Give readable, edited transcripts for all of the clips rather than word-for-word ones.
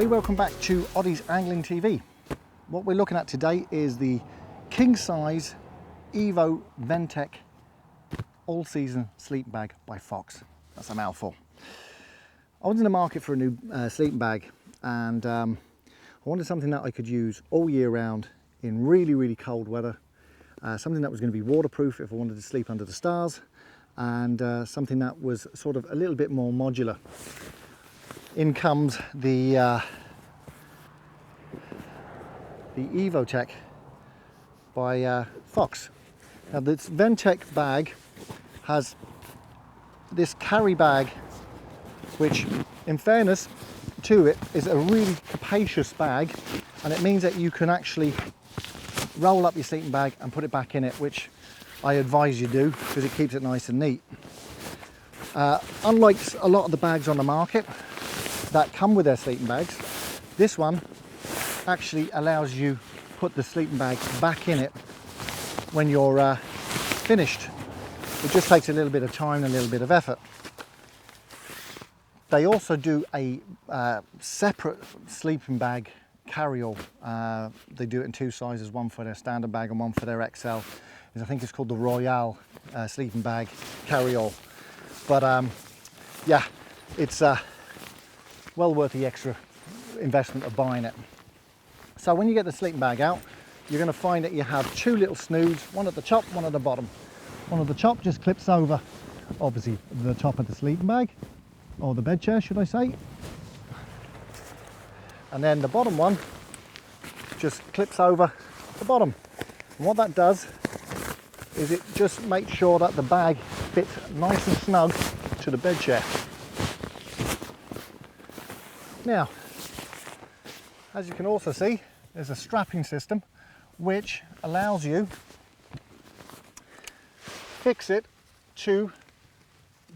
Hey, welcome back to Oddie's Angling TV. What we're looking at today is the king size Evo Ventec All Season Sleeping Bag by Fox. That's a mouthful. I was in the market for a new sleeping bag, and I wanted something that I could use all year round in really cold weather. Something that was going to be waterproof if I wanted to sleep under the stars, and something that was sort of a little bit more modular. In comes the Evotech by Fox. Now this Ventec bag has this carry bag, which in fairness to it is a really capacious bag, and it means that you can actually roll up your sleeping bag and put it back in it, which I advise you do because it keeps it nice and neat. Unlike a lot of the bags on the market that come with their sleeping bags, this one actually allows you to put the sleeping bag back in it when you're finished. It just takes a little bit of time and a little bit of effort. They also do a separate sleeping bag carry-all. They do it in two sizes, one for their standard bag and one for their XL. I think it's called the Royale sleeping bag carry-all. But yeah, it's well worth the extra investment of buying it. So when you get the sleeping bag out, you're going to find that you have two little snoods, one at the top, one at the bottom. One at the top just clips over, obviously, the top of the sleeping bag, or the bed chair, should I say. And then the bottom one just clips over the bottom. And what that does is it just makes sure that the bag fits nice and snug to the bed chair. Now, as you can also see, there's a strapping system which allows you fix it to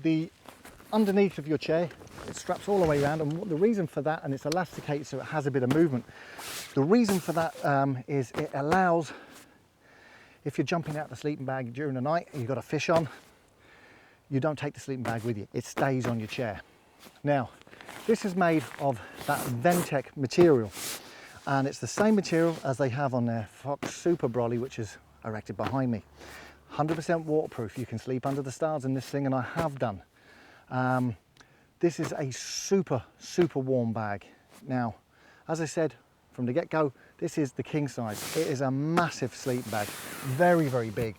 the underneath of your chair. It straps all the way around, and the reason for that, and it's elasticated so it has a bit of movement. The reason for that is it allows, if you're jumping out the sleeping bag during the night and you've got a fish on, you don't take the sleeping bag with you. It stays on your chair. Now, this is made of that Ventec material, and it's the same material as they have on their Fox Super Brolly, which is erected behind me. 100% waterproof. You can sleep under the stars in this thing, and I have done. This is a super warm bag. Now, as I said from the get-go, this is the king size. It is a massive sleeping bag, very big.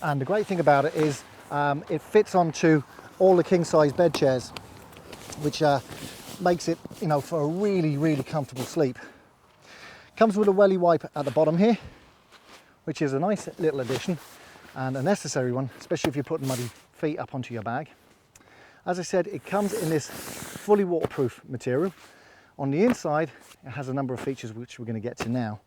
And the great thing about it is it fits onto all the king size bed chairs, which makes it, you know, for a really comfortable sleep. Comes with a welly wipe at the bottom here, which is a nice little addition and a necessary one, especially if you're putting muddy feet up onto your bag. As I said, it comes in this fully waterproof material. On the inside, it has a number of features which we're going to get to now.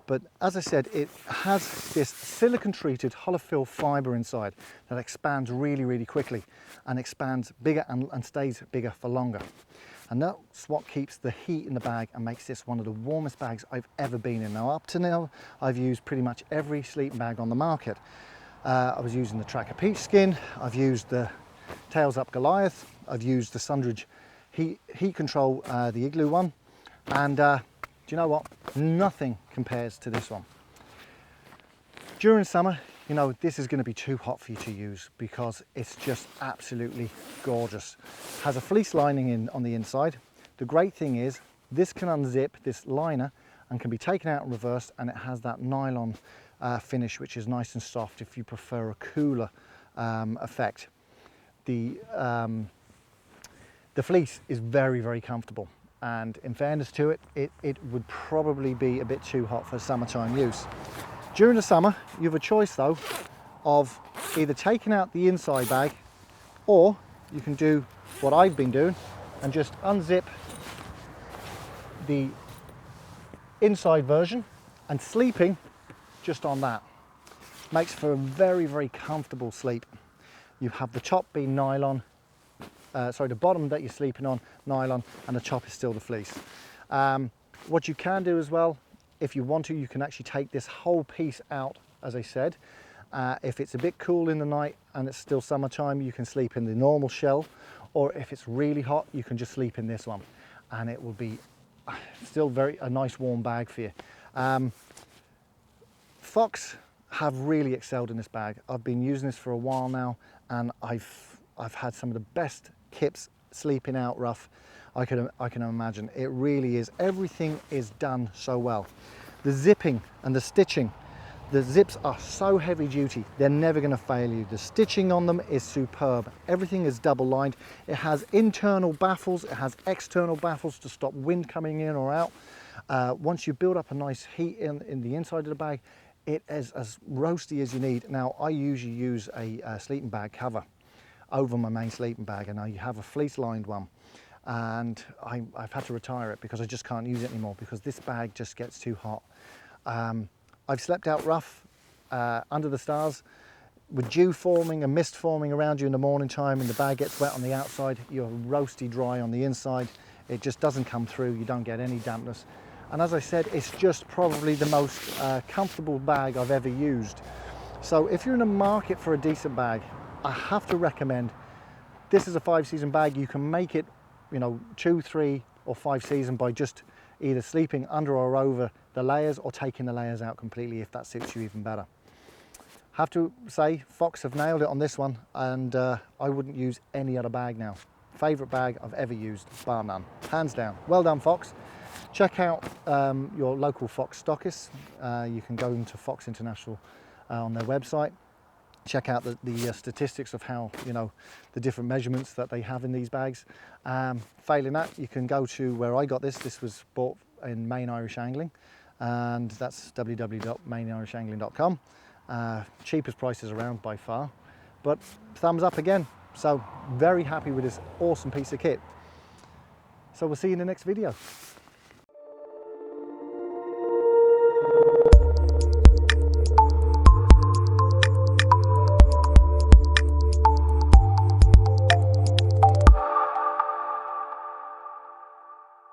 But as I said, it has this silicone treated hollow fill fibre inside that expands really quickly and expands bigger and stays bigger for longer. And that's what keeps the heat in the bag and makes this one of the warmest bags I've ever been in. Now, up to now, I've used pretty much every sleeping bag on the market. I was using the Tracker Peach Skin, I've used the Tails Up Goliath, I've used the Sundridge Heat Control, the Igloo one, and do you know what? Nothing compares to this one. During summer, you know, this is going to be too hot for you to use because it's just absolutely gorgeous. Has a fleece lining on the inside. The great thing is this can unzip this liner and can be taken out and reversed, and it has that nylon finish, which is nice and soft if you prefer a cooler effect. The fleece is very comfortable, and in fairness to it, it would probably be a bit too hot for summertime use. During the summer, you have a choice though of either taking out the inside bag, or you can do what I've been doing and just unzip the inside version and sleeping just on that. Makes for a very comfortable sleep. You have the top being nylon, the bottom that you're sleeping on, nylon, and the top is still the fleece. What you can do as well, if you want to, you can actually take this whole piece out, as I said. If it's a bit cool in the night and it's still summertime, you can sleep in the normal shell, or if it's really hot, you can just sleep in this one, and it will be still a nice warm bag for you. Fox have really excelled in this bag. I've been using this for a while now, and I've had some of the best kips sleeping out rough I can imagine. It really is. Everything is done so well. The zipping and the stitching, the zips are so heavy duty, they're never going to fail you. The stitching on them is superb. Everything is double lined. It has internal baffles, it has external baffles to stop wind coming in or out. Once you build up a nice heat in the inside of the bag, it is as roasty as you need. Now, I usually use a sleeping bag cover over my main sleeping bag, and I have a fleece lined one, and I've had to retire it because I just can't use it anymore because this bag just gets too hot. I've slept out rough under the stars with dew forming and mist forming around you in the morning time, and the bag gets wet on the outside. You're roasty dry on the inside. It just doesn't come through. You don't get any dampness. And as I said, it's just probably the most comfortable bag I've ever used. So if you're in the market for a decent bag, I have to recommend, this is a 5-season bag. You can make it, 2, 3 or 5 season by just either sleeping under or over the layers or taking the layers out completely if that suits you even better. Have to say, Fox have nailed it on this one, and I wouldn't use any other bag now. Favourite bag I've ever used, bar none, hands down. Well done, Fox. Check out your local Fox stockists. You can go into Fox International on their website. Check out the statistics of how, the different measurements that they have in these bags. Failing that, you can go to where I got this. This was bought in Main Irish Angling, and that's www.mainirishangling.com. Cheapest prices around by far, but thumbs up again. So very happy with this awesome piece of kit. So we'll see you in the next video.